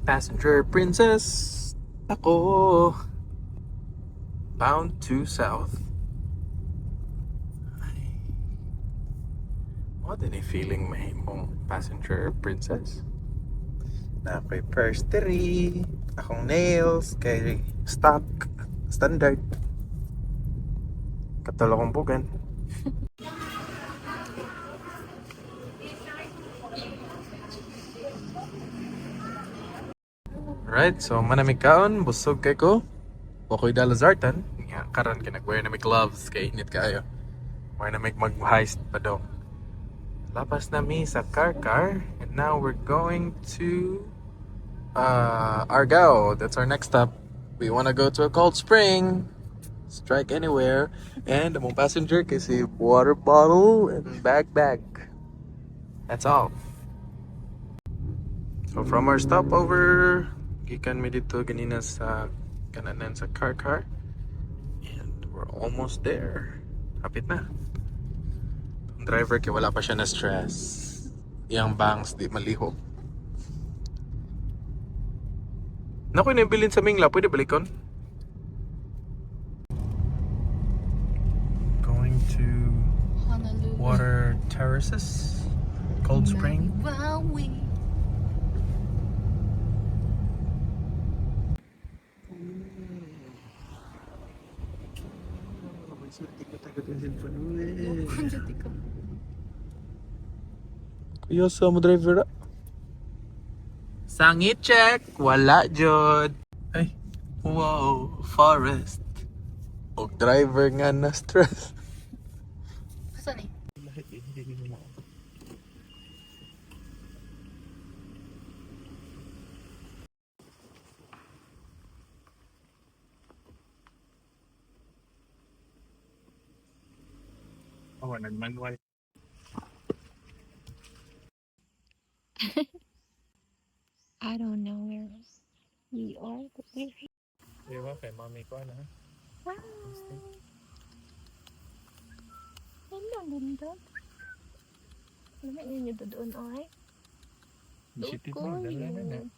Passenger princess, ako. Bound to south. Ay, what any feeling may mong passenger princess? Na ako'y pursery, akong nails, kay stock, standard. Katulong kong bugan. Right, so manamig kaon, busog kay ko. Wako'y dalazartan. Nga, karon kinag-wear na may gloves, kay init kayo. Wear na may mag-heist pa daw. Lapas na mi sa Car, and now we're going to Argao. That's our next stop. We wanna go to a cold spring. Strike anywhere. And among passenger kasi water bottle and bag. That's all. So from our stopover, gikan mi dito ganina sa kananan sa Car. And we're almost there. Hapit na. Ang driver kay wala pa siya na stress. Iyang bangs di malihok. Nakoy nabilin sa Mingla, pwede balikon? Going to Honolulu. Water Terraces, Cold Spring. Kuya sa mo driver na. Sangit check, wala jud. Ay, wow, forest. Og driver nga na stress. Saan eh? Oh, nagmanual. I don't know where we are, but we're here. Diba kay mami ko na. Wow! Hello, ganda. Lumayan niyo doon, ay. City Ko mo, dala na na. yun.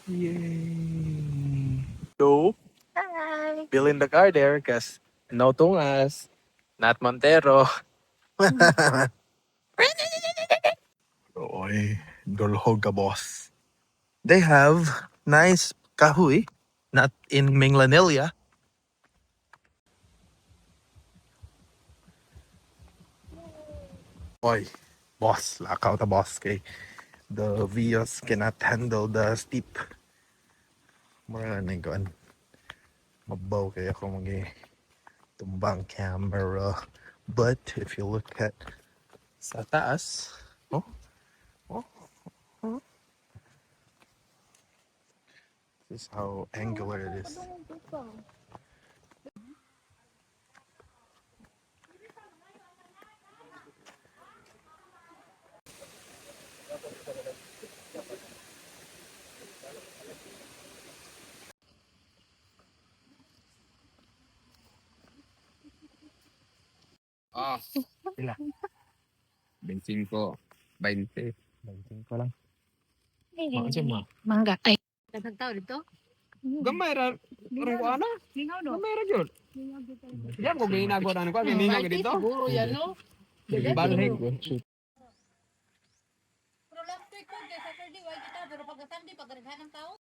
Yay! So, Hi! fill in the car there, cause no tungas, not Montero. Oy, dulhog ka boss. They have nice kahoy, not in Minglanilla. Oy, boss, lakaw ta boss kay the Vios cannot handle the steep. Mura na nagkuhan. Mabaw kaya ako tumbang camera. But if you look at sa taas, oh, oh, oh. This is how angular it is. Ah, Ila, 25, 20. 25 lang. Mga Mga mo. Mangga. Ay. Daghang tao dito? Gamay ra ron ko ana. Lingaw do. Gamay ra gyud. Diyan ko ginagawa na ko ginino ka dito. Siguro yan, no? Balhig. Pero last week ko, kay Saturday, why kita? Pero pag Sunday, pag naghan ng tao,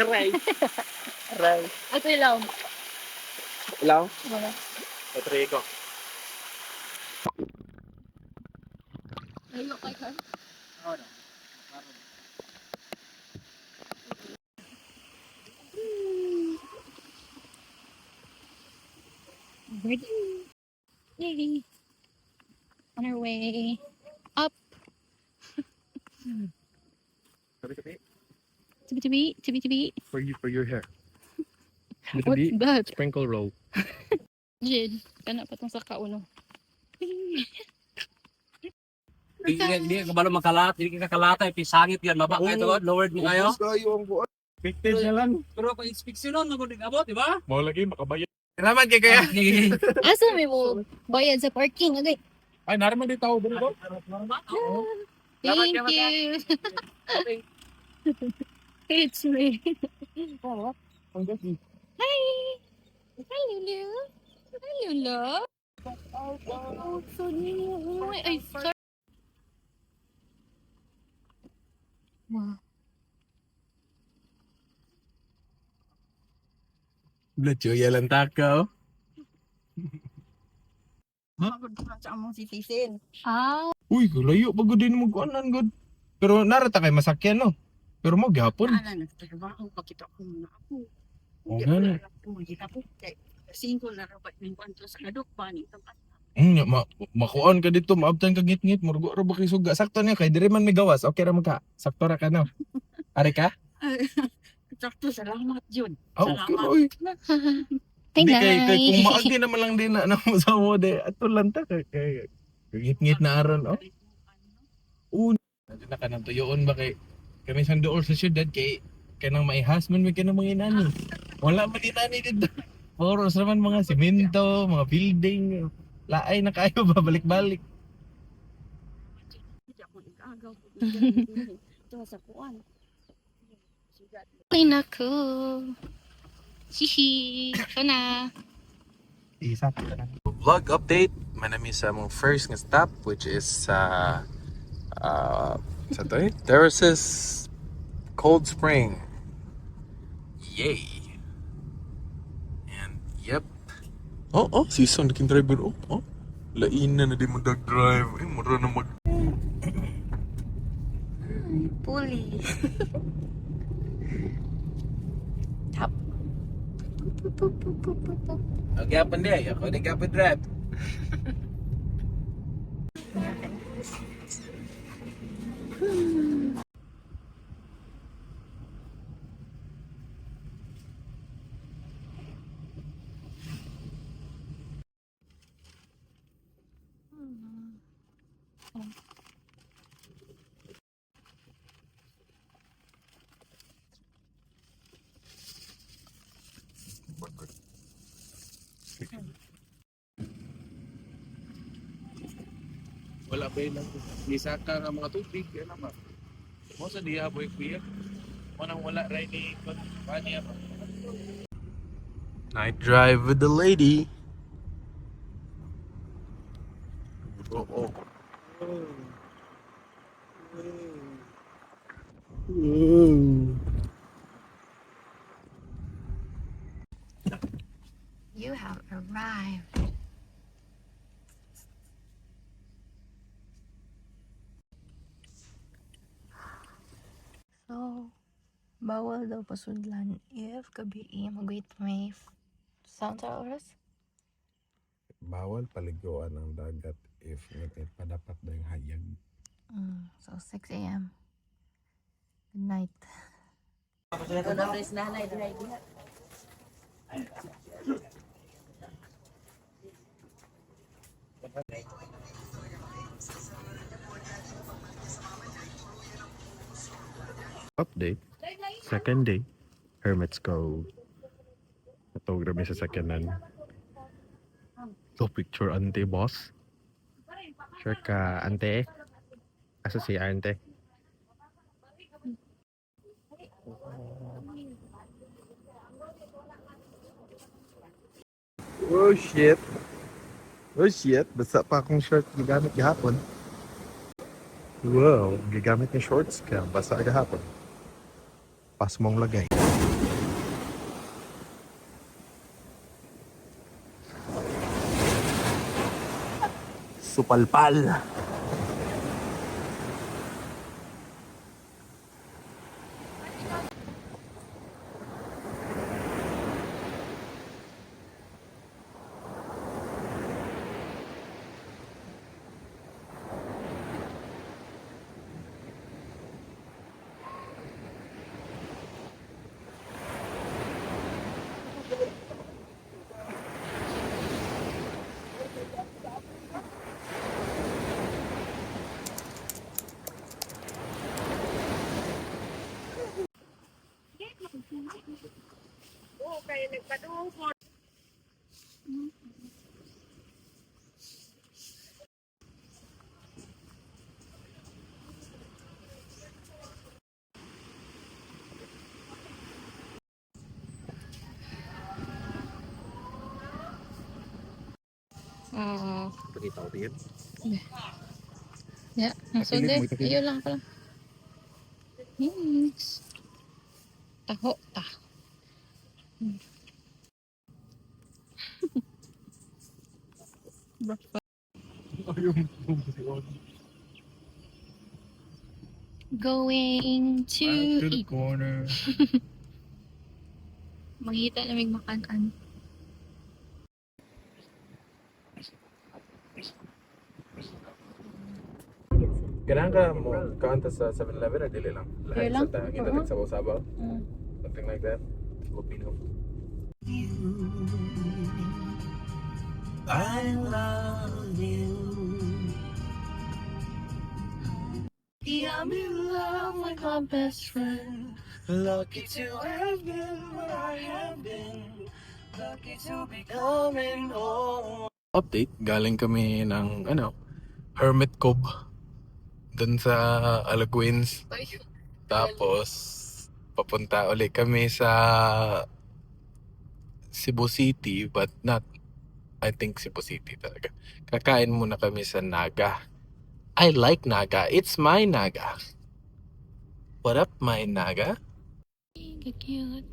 Aray. Aray. Ato ilaw. Ilaw? Wala. Patrico. Ay, okay ka. Ready? Yay. On our way up. Tibi. For your hair. What's that? Sprinkle roll. Jid, kana pa tong sa kauno. Hindi ka ba makalat? Hindi ka kakalata. Pisangit yan. Mabak kayo to. Lowered mo kayo. Kayo ang buwan. Fictive na lang. Pero kung inspeksyon nun, nagulig abot, di ba? Mau lagi makabayad. Salamat kay kaya. Asa may mo bayad sa parking agay. Ay, naraman din tao dito. Thank you. It's me. Hi. Hi, Lulu. Hi, Lulu. Oh, so new. Ay, sorry. Wow. Belacu ya lang takaw. Magod pa sa among citizen. Ah, Uy, layo pagod din mo kuanan god. Pero narata kay masakyan no. Pero mo gihapon. Ana na trabaho pakita ko muna ako. Oo nga na. Kita po kay single na rapat ng kwanto sa kadok pa ni tempat. Makuan ka dito, maabtan ka ngit-ngit, murgo ra ba kay suga. Sakto niya kay dire man may gawas. Okay ra man ka. Sakto ra ka no. Ari ka? Sakto salamat jud. Oh, okay oy. ay Hindi kay kung nay. maagi naman lang din na mo sa mo de ato lang ta kay ngit-ngit na aron oh. Na ka nang tuyoon ba kay kami sa dool sa syudad kay kanang maihasman may kanang mga inani. Wala man inani dito. Puro sa man mga semento, mga building. Laay na kayo babalik-balik. Hindi ako nag-agaw. Ito sa kuan. Ay, naku. Hihi. Kana. Isa vlog update. Manami sa mong first nga stop which is sa Terraces Cold Spring. Yay. And yep. Oh, season naking driver. Oh. Lain na di mo dag-drive. Ay, mura na mag... Pulley. Tap. Agapan di. Ako di gapan drive. Wala ba yun lang? Nisaka nga mga tubig. Ano ba? Mo sa diya boy kuya. Manang wala rin ni Kanya pa. Night drive with the lady. Oh. You have arrived. So, bawal daw pasudlan if gabi mag-wait pa may sound sa oras? Bawal paliguan ang dagat if ngit pa dapat daw yung hayag. So, 6 a.m. Good night. Ito na pres na na diha. Update. Second day. Hermit's Cove. Natawag kami sa sakyanan. So picture ante boss. Sure ka ante. Asa si ante? Oh shit. Basa pa akong shirt gigamit gihapon. Wow, gigamit ni shorts kaya basa agahapon. Pas mong lagay. Supalpal. Oo, kaya nagpadungkol. Oo. Pakita ko din. Ya, maksud Takilid deh. mo, takilid. Ayo lang pala. Yes. Taho, tah. Going to eat. corner. Mangita na may makanan. Kailangan ka mo kanta sa 7-Eleven or dili lang? Dili lang. Sa internet sa sabaw? Mm. Something like that? Filipino. I love you. I'm in love with my best friend. Lucky to have been where I have been. Lucky to be coming home. Update, galing kami ng Hermit Cove dun sa Alaguins. Tapos papunta ulit kami sa Cebu City but not I think Cebu City talaga. Kakain muna kami sa Naga. I like Naga. It's my Naga. What up, my Naga? Cute.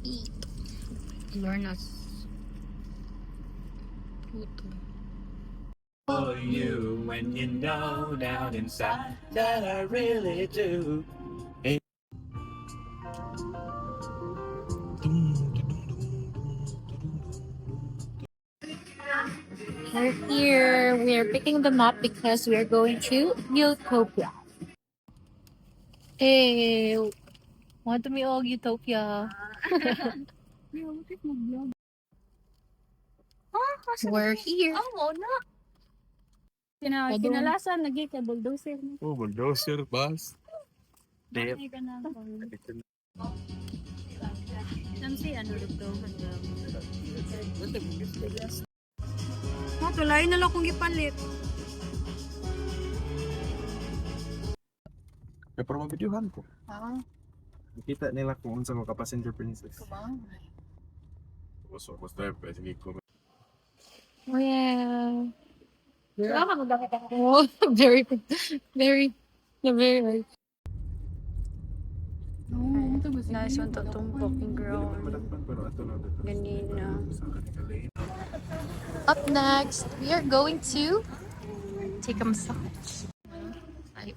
Eat. Lornas. Puto. For you when you know down inside that I really do. We're here. We are picking them up because we are going to Utopia. Hey, want to meet Utopia? We're here. Oo na. Padung. Kinalasan, lagi ka bulldozer. Oh, bulldozer, bus. Dip. Ka na. Namsi, ano dito? Tulay na lang kung ipalit. Kaya para mabidyohan ko. Ah, Nakita nila kung unsa ka passenger princess. kumang. So, basta sige ko. Well, oh, very, very, very. Nice one to tumbok, girl. Ganina. Up next, we are going to take a massage. Ay,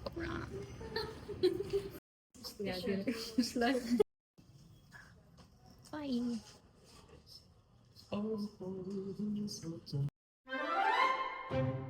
Bye.